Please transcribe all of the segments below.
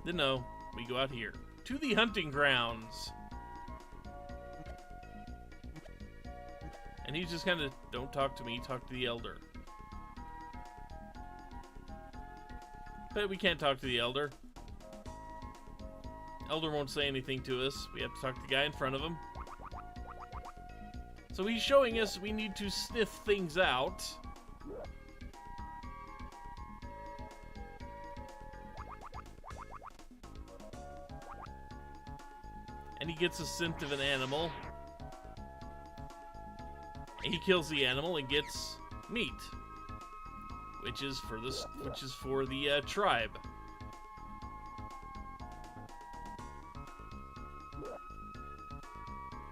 Then no, we go out here. To the hunting grounds. And he's just kind of, don't talk to me, talk to the elder. But we can't talk to the elder. Elder won't say anything to us. We have to talk to the guy in front of him. So he's showing us we need to sniff things out. And he gets a scent of an animal. And he kills the animal and gets meat, which is for the tribe.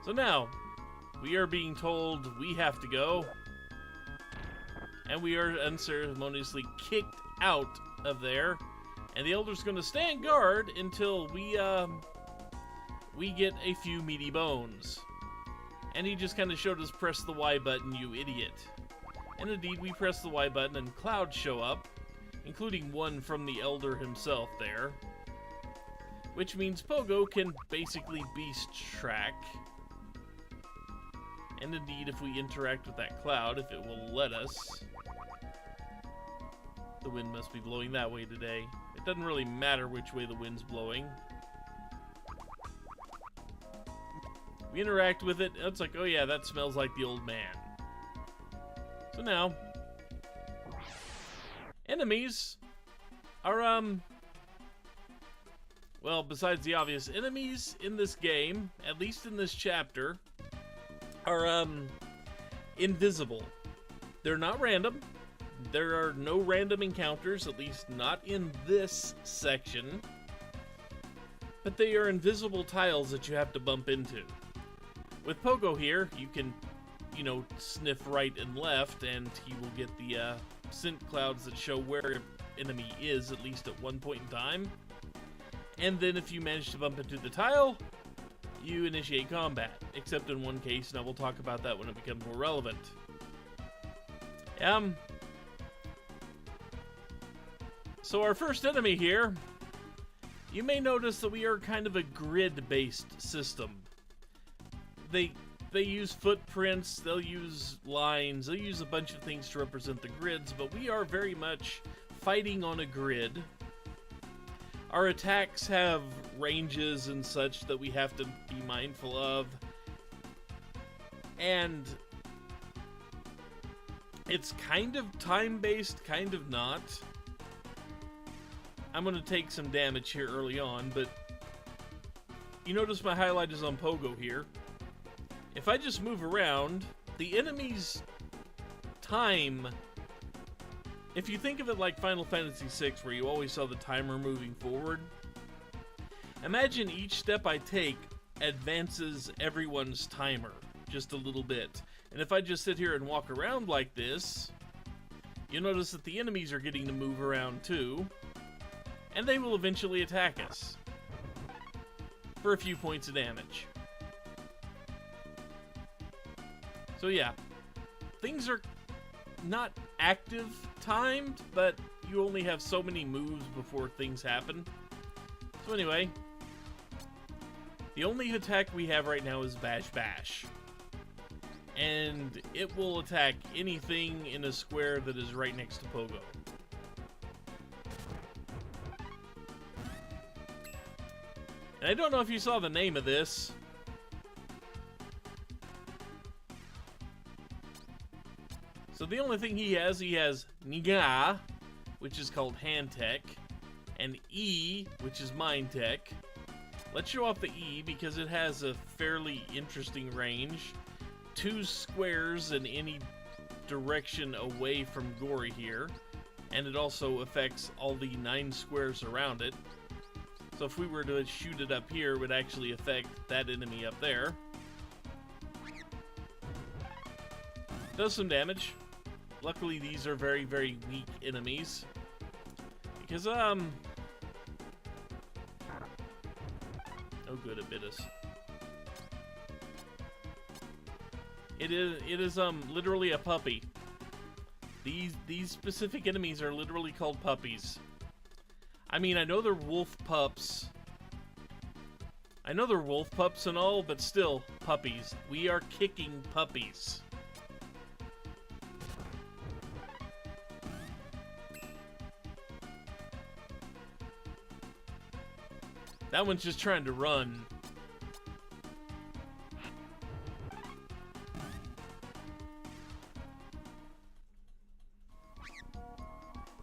So now we are being told we have to go, and we are unceremoniously kicked out of there. And the elder's going to stand guard until we get a few meaty bones. And he just kind of showed us press the Y button, you idiot. And indeed, we press the Y button and clouds show up, including one from the elder himself there. Which means Pogo can basically beast track. And indeed, if we interact with that cloud, if it will let us. The wind must be blowing that way today. It doesn't really matter which way the wind's blowing. We interact with it, it's like, oh yeah, that smells like the old man. So now, enemies are, well, besides the obvious, enemies in this game, at least in this chapter, are, invisible. They're not random. There are no random encounters, at least not in this section. But they are invisible tiles that you have to bump into. With Pogo here, you can, sniff right and left, and he will get the scent clouds that show where an enemy is, at least at one point in time. And then if you manage to bump into the tile, you initiate combat. Except in one case, and I will talk about that when it becomes more relevant. So our first enemy here, you may notice that we are kind of a grid-based system. They use footprints, they'll use lines, they'll use a bunch of things to represent the grids, but we are very much fighting on a grid. Our attacks have ranges and such that we have to be mindful of. And it's kind of time-based, kind of not. I'm going to take some damage here early on, but you notice my highlight is on Pogo here. If I just move around, the enemy's time, if you think of it like Final Fantasy VI, where you always saw the timer moving forward, imagine each step I take advances everyone's timer just a little bit. And if I just sit here and walk around like this, you'll notice that the enemies are getting to move around too, and they will eventually attack us for a few points of damage. So yeah, things are not active timed, but you only have so many moves before things happen. So anyway, the only attack we have right now is Bash Bash. And it will attack anything in a square that is right next to Pogo. And I don't know if you saw the name of this. So the only thing he has Niga, which is called Hand Tech, and E, which is Mind Tech. Let's show off the E because it has a fairly interesting range. 2 squares in any direction away from Gory here, and it also affects all the 9 squares around it. So if we were to shoot it up here, it would actually affect that enemy up there. Does some damage. Luckily, these are very, very weak enemies. Because, oh good, it bit us. It is literally a puppy. These specific enemies are literally called puppies. I mean, I know they're wolf pups. I know they're wolf pups and all, but still, puppies. We are kicking puppies. That one's just trying to run.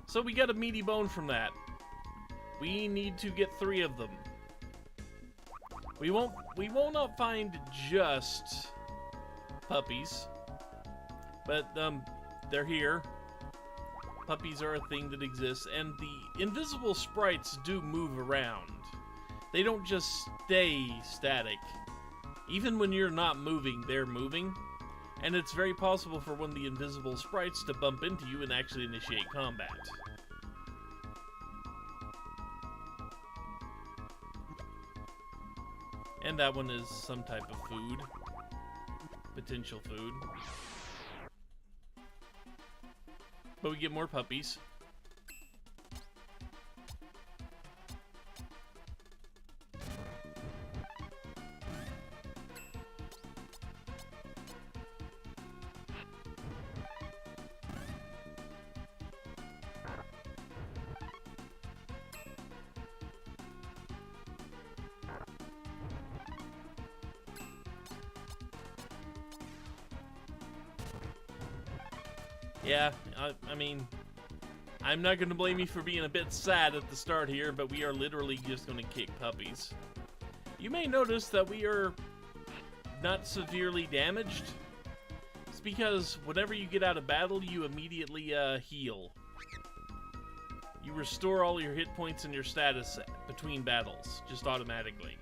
So we got a meaty bone from that. We need to get 3 of them. We will not find just puppies, but they're here. Puppies are a thing that exists, and the invisible sprites do move around. They don't just stay static. Even when you're not moving, they're moving, and it's very possible for one of the invisible sprites to bump into you and actually initiate combat. And that one is some type of food. Potential food. But we get more puppies. Yeah, I mean, I'm not going to blame you for being a bit sad at the start here, but we are literally just going to kick puppies. You may notice that we are not severely damaged. It's because whenever you get out of battle, you immediately heal. You restore all your hit points and your status between battles, just automatically.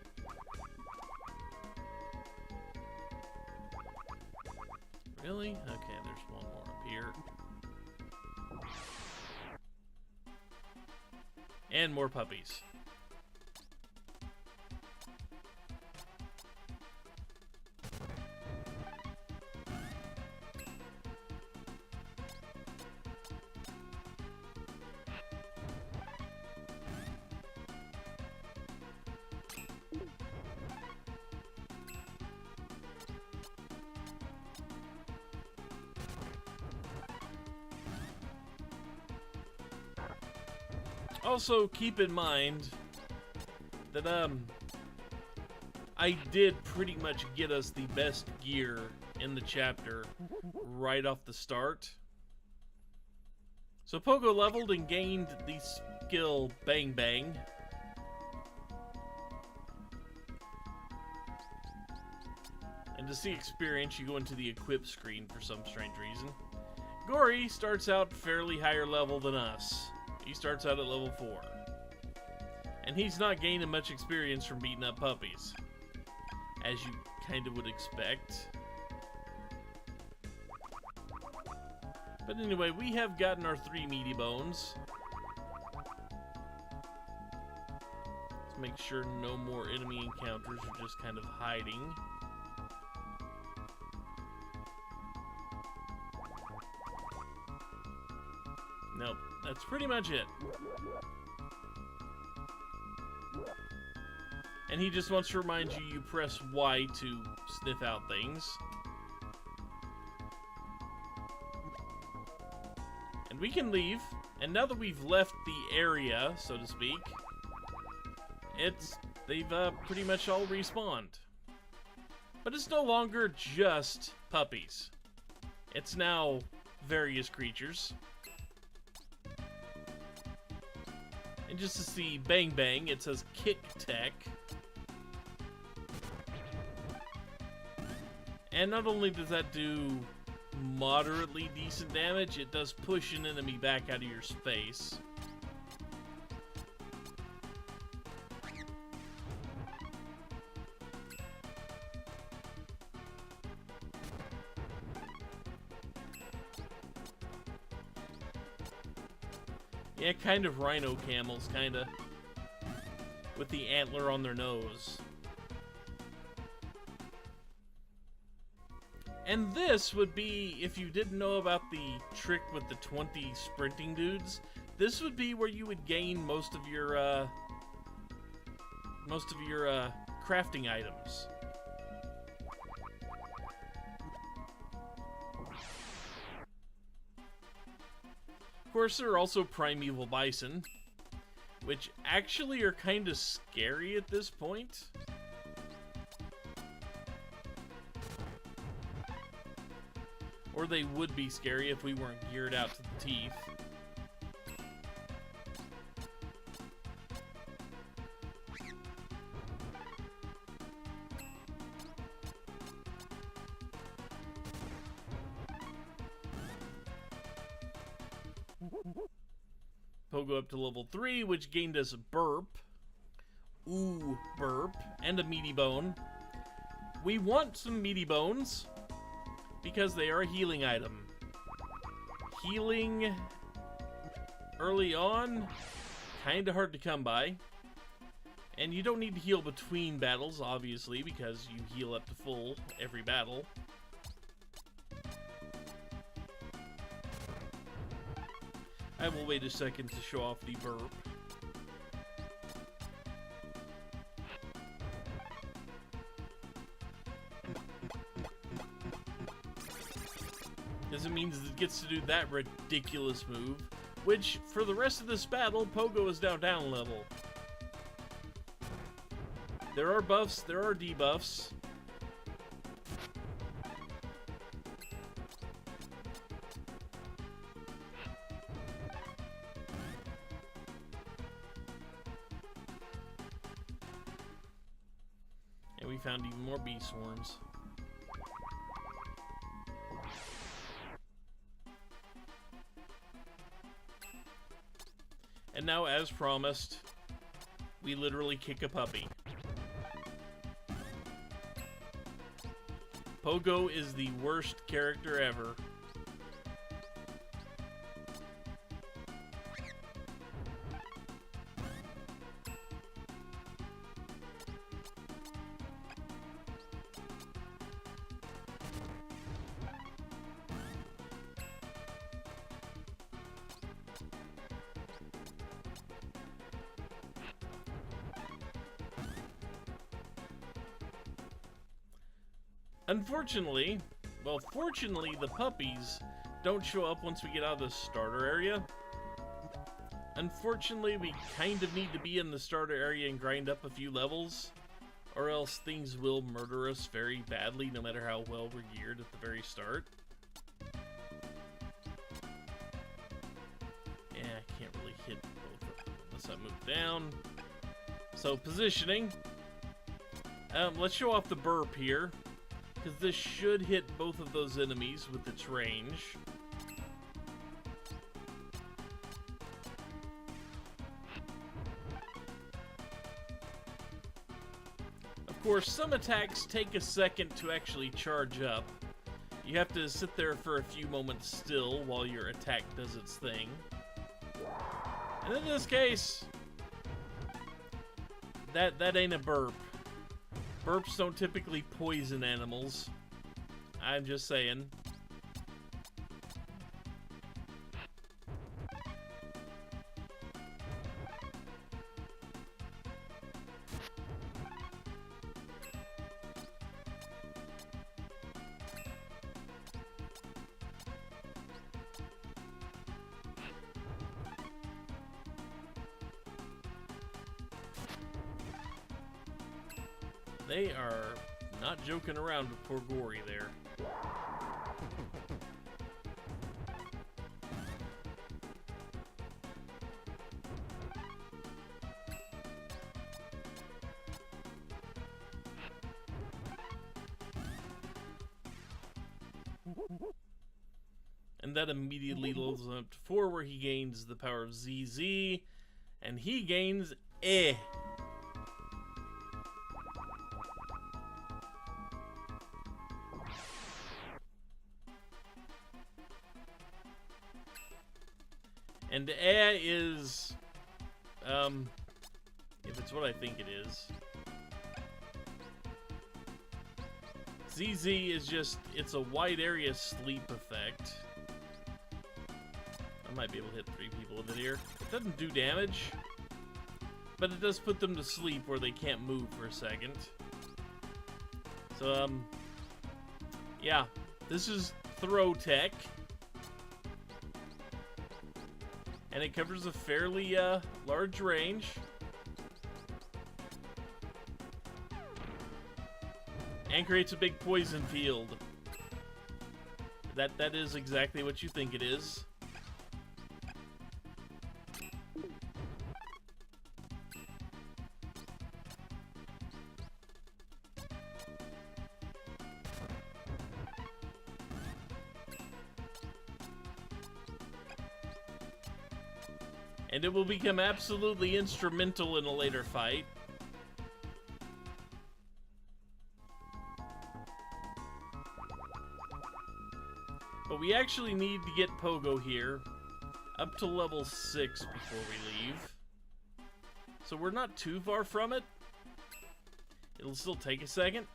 Really? Okay, there's one more up here. And more puppies. Also, keep in mind that, I did pretty much get us the best gear in the chapter right off the start. So Pogo leveled and gained the skill Bang Bang. And to see experience, you go into the equip screen for some strange reason. Gory starts out fairly higher level than us. He starts out at level 4. And he's not gaining much experience from beating up puppies, as you kind of would expect. But anyway, we have gotten our 3 meaty bones. Let's make sure no more enemy encounters are just kind of hiding. Nope, that's pretty much it. And he just wants to remind you, you press Y to sniff out things. And we can leave. And now that we've left the area, so to speak, they've pretty much all respawned. But it's no longer just puppies. It's now various creatures. And just to see Bang Bang, it says Kick Tech. And not only does that do moderately decent damage, it does push an enemy back out of your space. Yeah, kind of rhino camels, kinda. With the antler on their nose. And this would be, if you didn't know about the trick with the 20 sprinting dudes, This would be where you would gain most of your crafting items. Of course, there are also primeval bison, which actually are kind of scary at this point. Or they would be scary if we weren't geared out to the teeth. Pogo up to level 3, which gained us burp. Ooh, burp. And a meaty bone. We want some meaty bones because they are a healing item. Healing early on, kinda hard to come by. And you don't need to heal between battles, obviously, because you heal up to full every battle. I will wait a second to show off the burp. As it means it gets to do that ridiculous move, which, for the rest of this battle, Pogo is now down level. There are buffs, there are debuffs. And we found even more bee swarms. And now, as promised, we literally kick a puppy. Pogo is the worst character ever. Unfortunately, well, fortunately, the puppies don't show up once we get out of the starter area. Unfortunately, we kind of need to be in the starter area and grind up a few levels, or else things will murder us very badly, no matter how well we're geared at the very start. Yeah, I can't really hit both of them unless I move down. So, positioning. Let's show off the burp here, because this should hit both of those enemies with its range. Of course, some attacks take a second to actually charge up. You have to sit there for a few moments still while your attack does its thing. And in this case, that ain't a burp. Burps don't typically poison animals. I'm just saying. They are not joking around with poor Gory there. And that immediately levels him up to 4, where he gains the power of ZZ, and he gains Eh. And Eh is, if it's what I think it is, ZZ is just, it's a wide area sleep effect. I might be able to hit 3 people with it here. It doesn't do damage, but it does put them to sleep where they can't move for a second. So, yeah, this is throw tech. And it covers a fairly large range. And creates a big poison field. That is exactly what you think it is. And it will become absolutely instrumental in a later fight. But we actually need to get Pogo here up to level 6 before we leave. So we're not too far from it. It'll still take a second.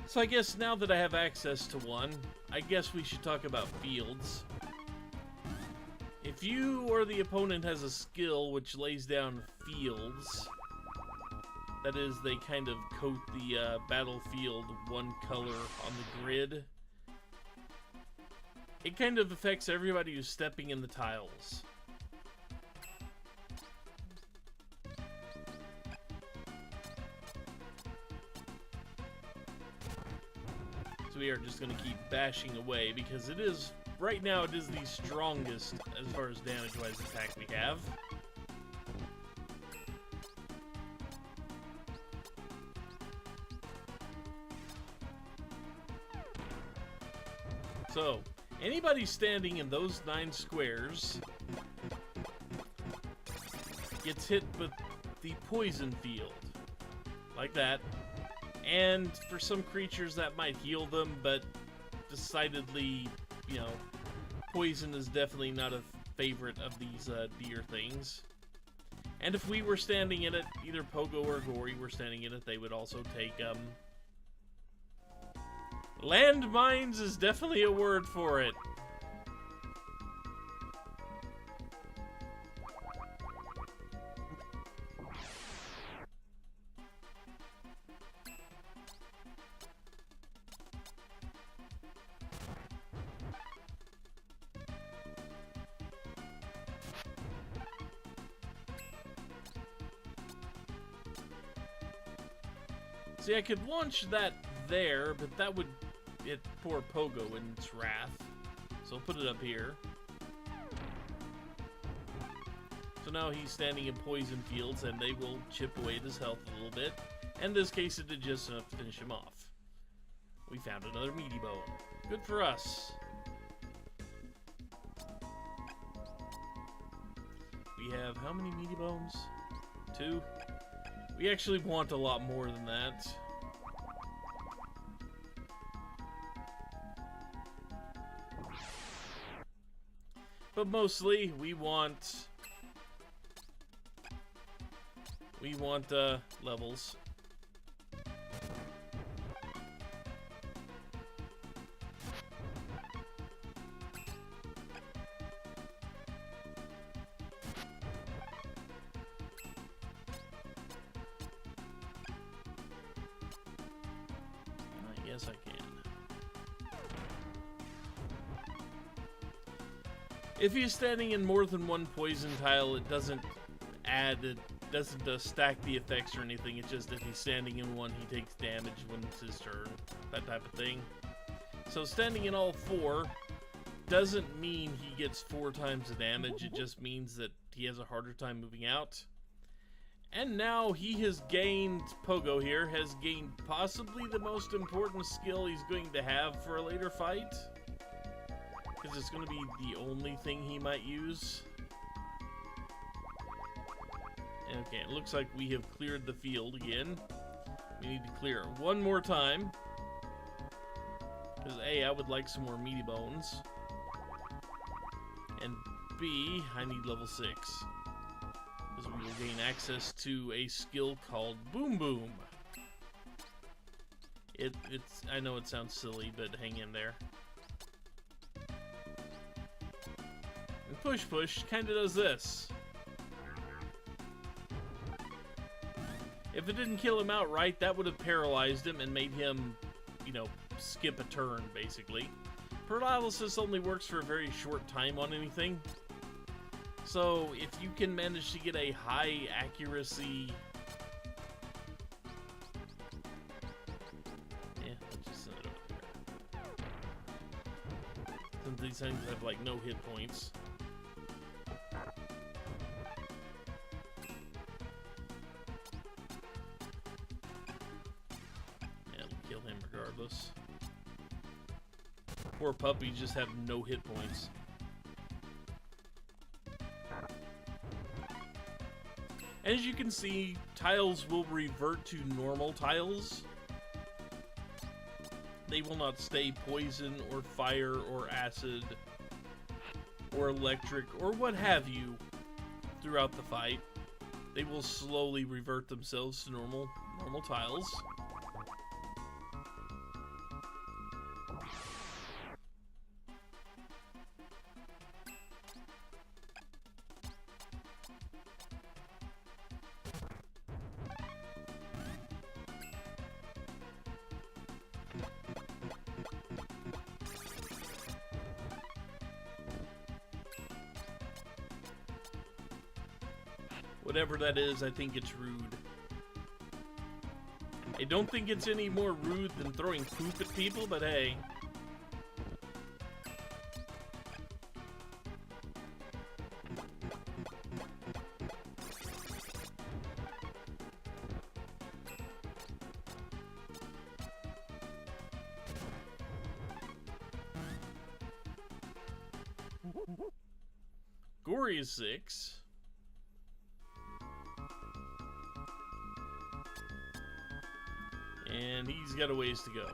So I guess now that I have access to one, I guess we should talk about fields. If you or the opponent has a skill which lays down fields, that is, they kind of coat the battlefield one color on the grid, it kind of affects everybody who's stepping in the tiles. We are just going to keep bashing away because it is, right now, it is the strongest as far as damage-wise attack we have. So, anybody standing in those 9 squares gets hit with the poison field, like that. And for some creatures that might heal them, but decidedly, you know, poison is definitely not a favorite of these deer things. And if we were standing in it, either Pogo or Gory were standing in it, they would also take, landmines is definitely a word for it. See, I could launch that there, but that would hit poor Pogo in its wrath. So I'll put it up here. So now he's standing in poison fields, and they will chip away at his health a little bit. In this case, it did just enough to finish him off. We found another meaty bone. Good for us. We have how many meaty bones? 2? We actually want a lot more than that. But mostly, we want levels. Yes, I can. If he's standing in more than one poison tile, it doesn't stack the effects or anything. It's just if he's standing in one, he takes damage when it's his turn. That type of thing. So standing in all 4 doesn't mean he gets 4 times the damage. It just means that he has a harder time moving out. And now he has gained, Pogo here, has gained possibly the most important skill he's going to have for a later fight. Because it's going to be the only thing he might use. Okay, it looks like we have cleared the field again. We need to clear it one more time. Because A, I would like some more meaty bones. And B, I need level 6. as we will gain access to a skill called Boom Boom. I know it sounds silly, but hang in there. And Push Push kind of does this. If it didn't kill him outright, that would have paralyzed him and made him, you know, skip a turn, basically. Paralysis only works for a very short time on anything. So, if you can manage to get a high accuracy... Yeah, let's just send it over there. Since these things have, like, no hit points. Yeah, it'll kill him regardless. Poor puppies just have no hit points. As you can see, tiles will revert to normal tiles. They will not stay poison or fire or acid or electric or what have you throughout the fight. They will slowly revert themselves to normal tiles. Whatever that is, I think it's rude. I don't think it's any more rude than throwing poop at people, but hey. Gory is 6. And he's got a ways to go.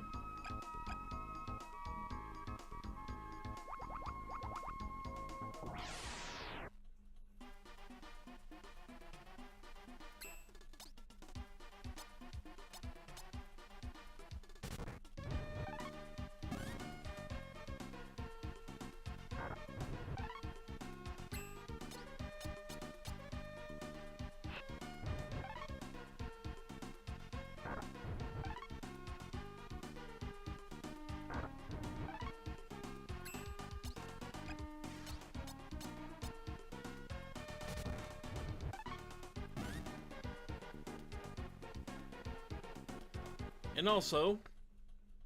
And also,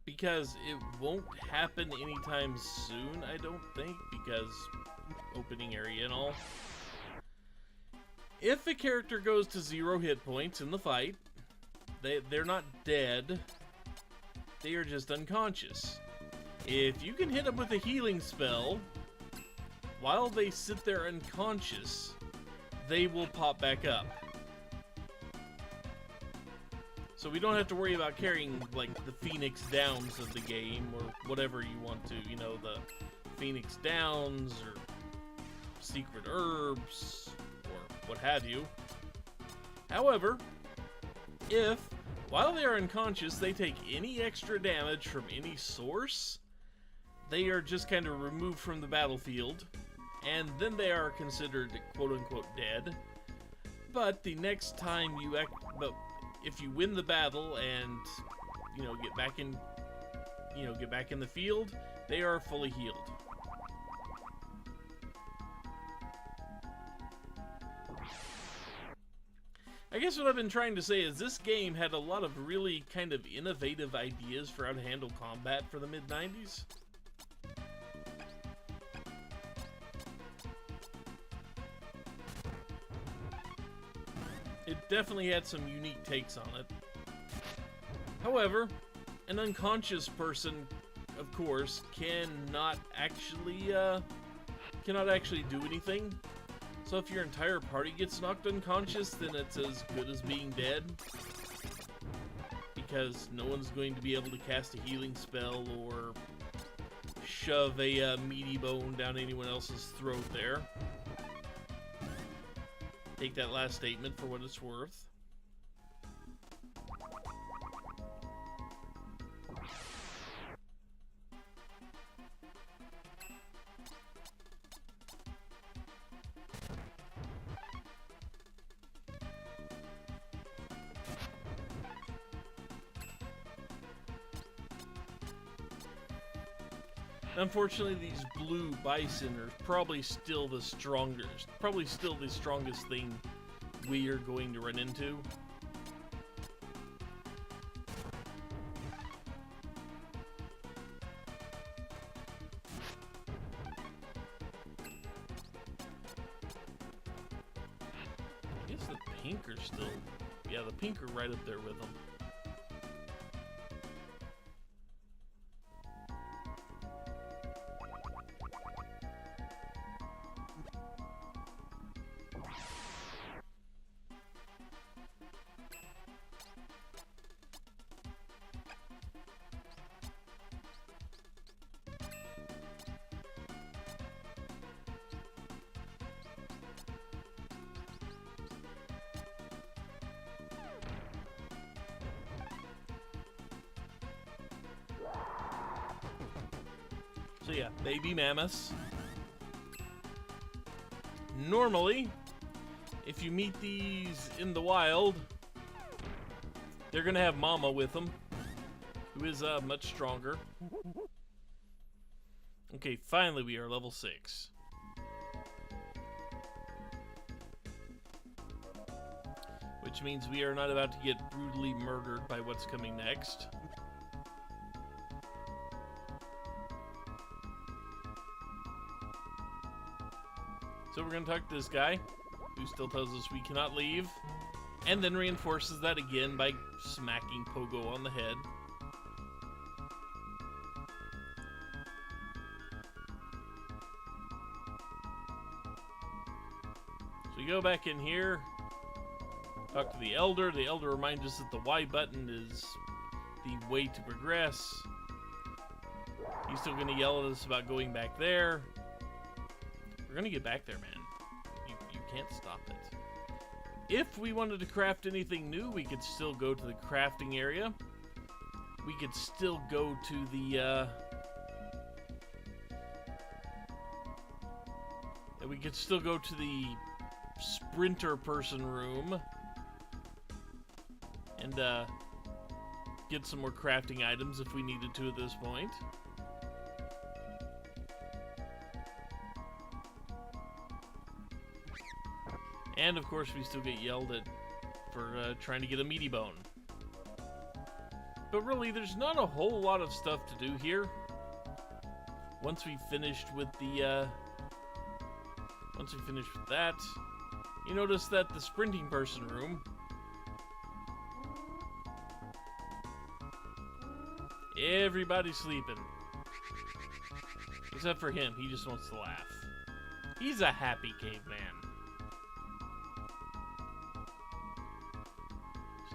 because it won't happen anytime soon, I don't think, because opening area and all. If a character goes to 0 hit points in the fight, they're not dead, they are just unconscious. If you can hit them with a healing spell, while they sit there unconscious, they will pop back up. So we don't have to worry about carrying, like, the Phoenix Downs of the game, or whatever you want to, you know, the Phoenix Downs, or Secret Herbs, or what have you. However, if, while they are unconscious, they take any extra damage from any source, they are just kind of removed from the battlefield, and then they are considered quote-unquote dead. But the next time you if you win the battle and, you know, get back in the field, they are fully healed. I guess what I've been trying to say is this game had a lot of really kind of innovative ideas for how to handle combat for the mid-90s. It definitely had some unique takes on it. However, an unconscious person, of course, cannot actually do anything. So if your entire party gets knocked unconscious, then it's as good as being dead. Because no one's going to be able to cast a healing spell or shove a meaty bone down anyone else's throat there. Take that last statement for what it's worth. Unfortunately, these blue bison are probably still the strongest. Probably still the strongest thing we are going to run into. I guess the pink are still... Yeah, the pink are right up there with them. So yeah, baby mammoths. Normally, if you meet these in the wild, they're gonna have Mama with them, who is much stronger. Okay, finally we are level 6. Which means we are not about to get brutally murdered by what's coming next. So we're going to talk to this guy, who still tells us we cannot leave, and then reinforces that again by smacking Pogo on the head. So we go back in here, talk to the Elder. The Elder reminds us that the Y button is the way to progress. He's still going to yell at us about going back there. We're gonna get back there, man. You can't stop it. If we wanted to craft anything new, we could still go to the crafting area. We could still go to the, we could still go to the sprinter person room and, get some more crafting items if we needed to at this point. And of course we still get yelled at for trying to get a meaty bone. But really, there's not a whole lot of stuff to do here. Once we finished with the, once we finished with that, you notice that the sprinting person room, everybody's sleeping. Except for him, he just wants to laugh. He's a happy caveman.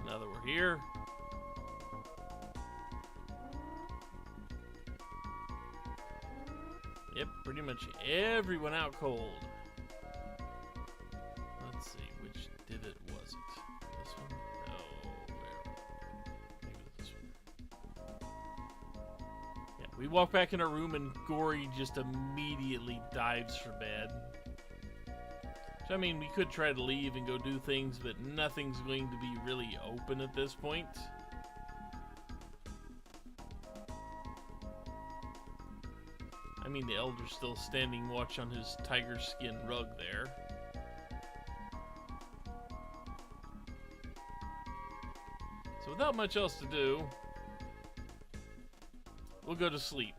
Now that we're here, yep, pretty much everyone out cold. Let's see, which divot was it? This one? No, where? Maybe this one. Yeah, we walk back in our room and Gory just immediately dives for bed. So, I mean, we could try to leave and go do things, but nothing's going to be really open at this point. I mean, the Elder's still standing watch on his tiger skin rug there. So without much else to do, we'll go to sleep.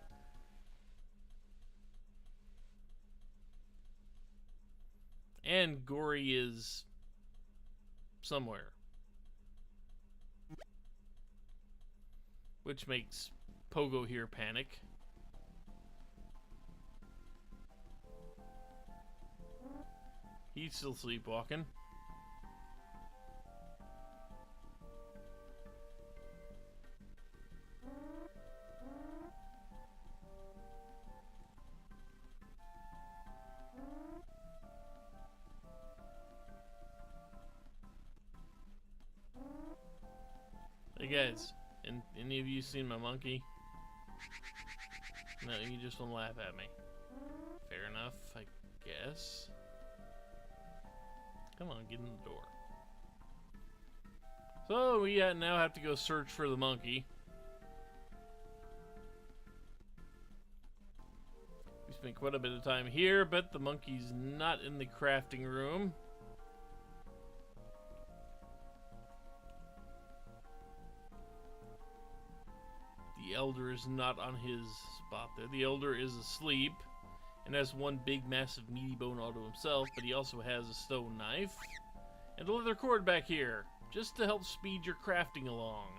And Gory is somewhere. Which makes Pogo here panic. He's still sleepwalking. Hey guys, any of you seen my monkey? No, you just want to laugh at me. Fair enough, I guess. Come on, get in the door. So we now have to go search for the monkey. We spent quite a bit of time here, but the monkey's not in the crafting room. The elder is not on his spot there. The elder is asleep and has one big massive meaty bone all to himself, but he also has a stone knife and a leather cord back here, just to help speed your crafting along.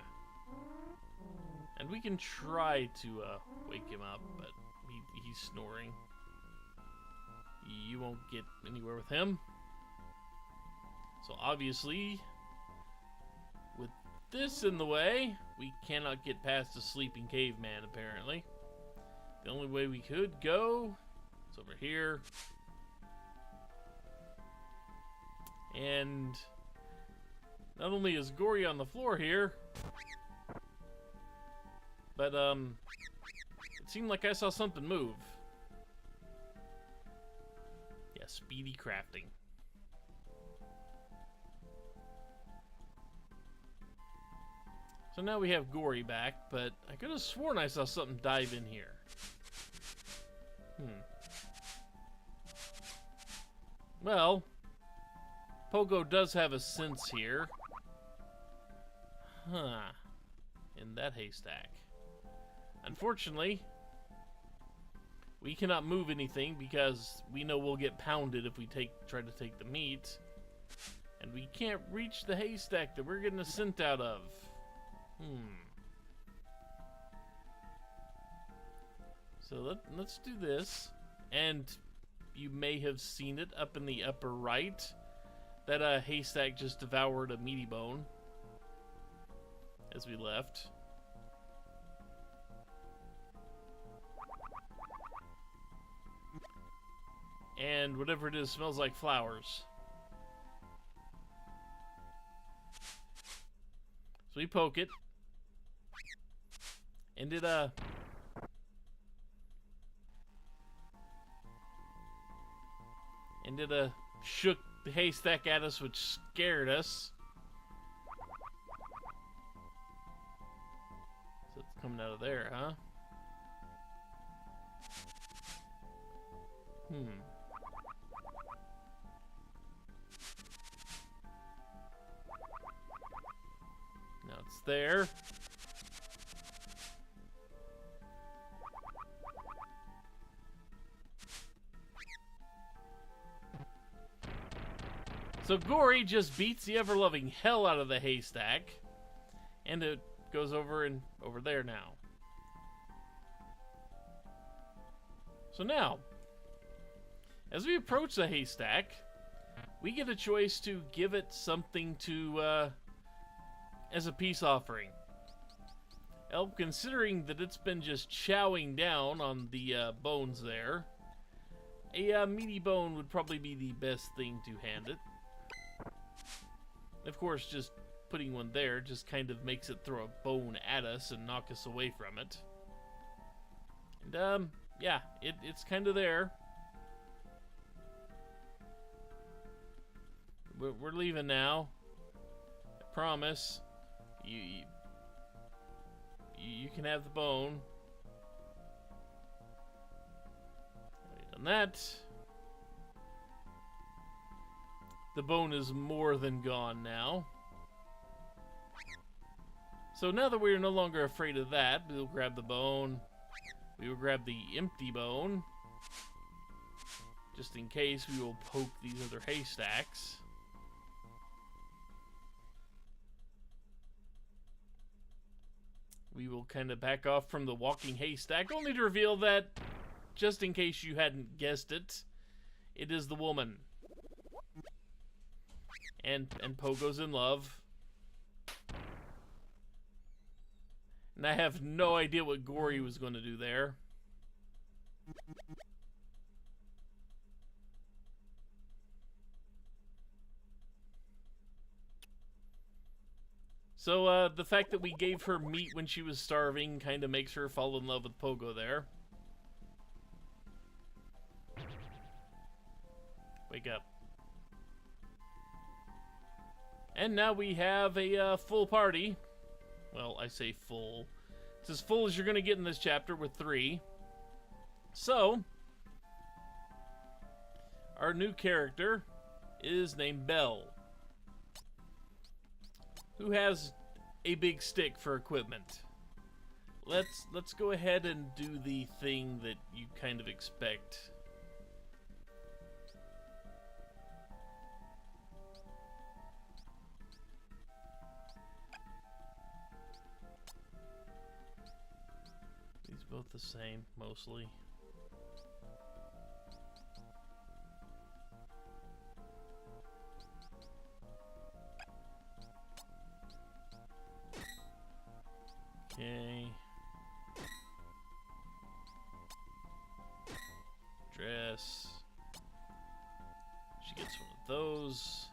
And we can try to wake him up, but he's snoring. You won't get anywhere with him. So obviously, with this in the way, we cannot get past the sleeping caveman, apparently. The only way we could go is over here. And not only is Gory on the floor here, but it seemed like I saw something move. Yeah, speedy crafting. So now we have Gory back, but I could have sworn I saw something dive in here. Well, Pogo does have a sense here. In that haystack. Unfortunately, we cannot move anything because we know we'll get pounded if we try to take the meat. And we can't reach the haystack that we're getting a scent out of. So let's do this. And you may have seen it up in the upper right. That haystack just devoured a meaty bone as we left. And whatever it is smells like flowers. So we poke it. And it shook the haystack at us, which scared us. So it's coming out of there, huh? Now it's there. So Gory just beats the ever-loving hell out of the haystack, and it goes over there now. So now, as we approach the haystack, we get a choice to give it something to as a peace offering. Well, considering that it's been just chowing down on the bones there, a meaty bone would probably be the best thing to hand it. Of course, just putting one there just kind of makes it throw a bone at us and knock us away from it. And, yeah, it's kind of there. We're leaving now. I promise. You can have the bone. Already done that. The bone is more than gone now. So now that we're no longer afraid of that, we'll grab the bone. We will grab the empty bone. Just in case, we will poke these other haystacks. We will kind of back off from the walking haystack, only to reveal that, just in case you hadn't guessed it, it is the woman. And Pogo's in love. And I have no idea what Gory was going to do there. So, the fact that we gave her meat when she was starving kind of makes her fall in love with Pogo there. Wake up. And now we have a full party. Well, I say full. It's as full as you're going to get in this chapter with 3. So, our new character is named Belle, who has a big stick for equipment. Let's go ahead and do the thing that you kind of expect. These both the same, mostly. Okay. Dress. She gets one of those.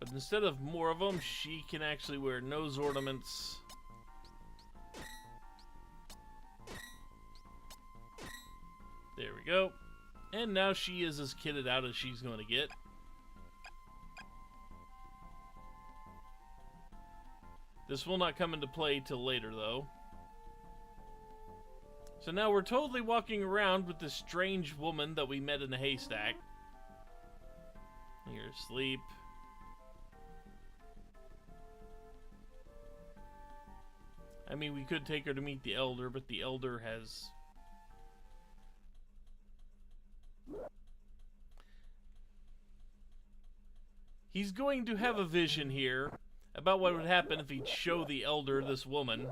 But instead of more of them, she can actually wear nose ornaments. There we go. And now she is as kitted out as she's going to get. This will not come into play till later, though. So now we're totally walking around with this strange woman that we met in a haystack. You're asleep. I mean, we could take her to meet the elder, but the elder has... He's going to have a vision here about what would happen if he'd show the elder this woman.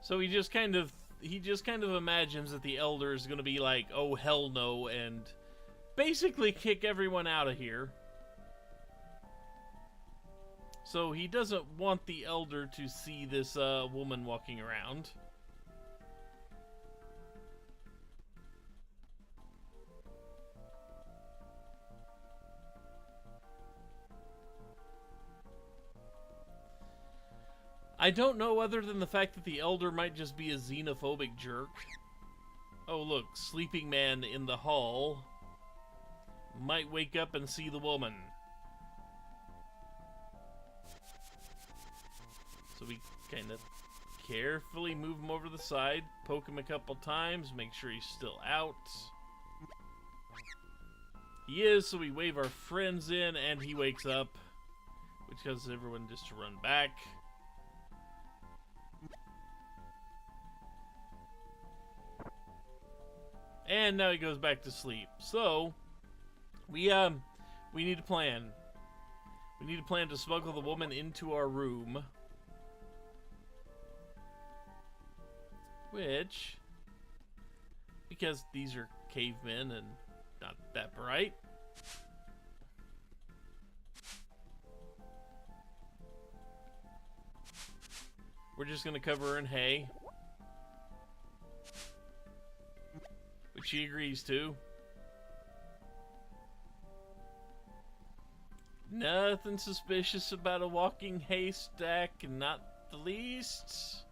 So he just kind of imagines that the elder is going to be like, "Oh hell no," and basically kick everyone out of here. So he doesn't want the elder to see this woman walking around. I don't know, other than the fact that the elder might just be a xenophobic jerk. Oh look, sleeping man in the hall might wake up and see the woman. So we kind of carefully move him over to the side, poke him a couple times, make sure he's still out. He is, so we wave our friends in and he wakes up, which causes everyone just to run back. And now he goes back to sleep. So, we need a plan. We need a plan to smuggle the woman into our room. Which, because these are cavemen and not that bright, we're just going to cover her in hay. Which she agrees to. Nothing suspicious about a walking haystack, not the least.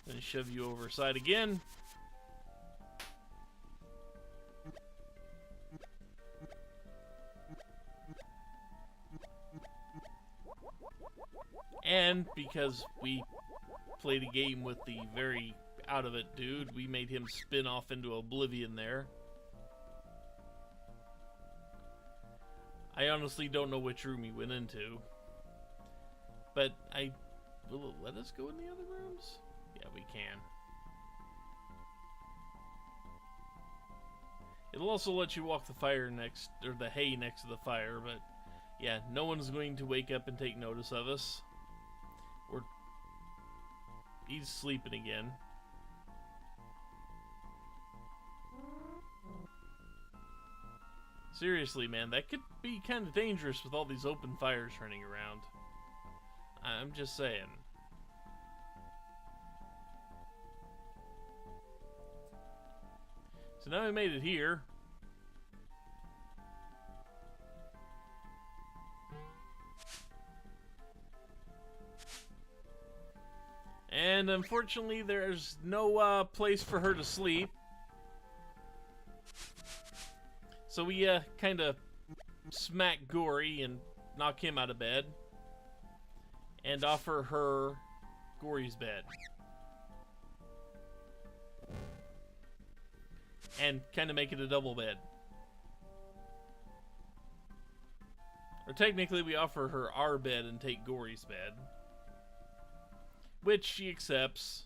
Then shove you over side again. And because we played a game with the very out of it dude, we made him spin off into oblivion there. I honestly don't know which room he went into, but will it let us go in the other rooms? Yeah, we can. It'll also let you walk the fire next, or the hay next to the fire, but yeah, no one's going to wake up and take notice of us. He's sleeping again. Seriously, man, that could be kind of dangerous with all these open fires running around. I'm just saying. So now we made it here. And unfortunately, there's no place for her to sleep. So we kind of smack Gory and knock him out of bed. And offer her Gory's bed. And kind of make it a double bed. Or technically we offer her our bed and take Gory's bed. Which she accepts.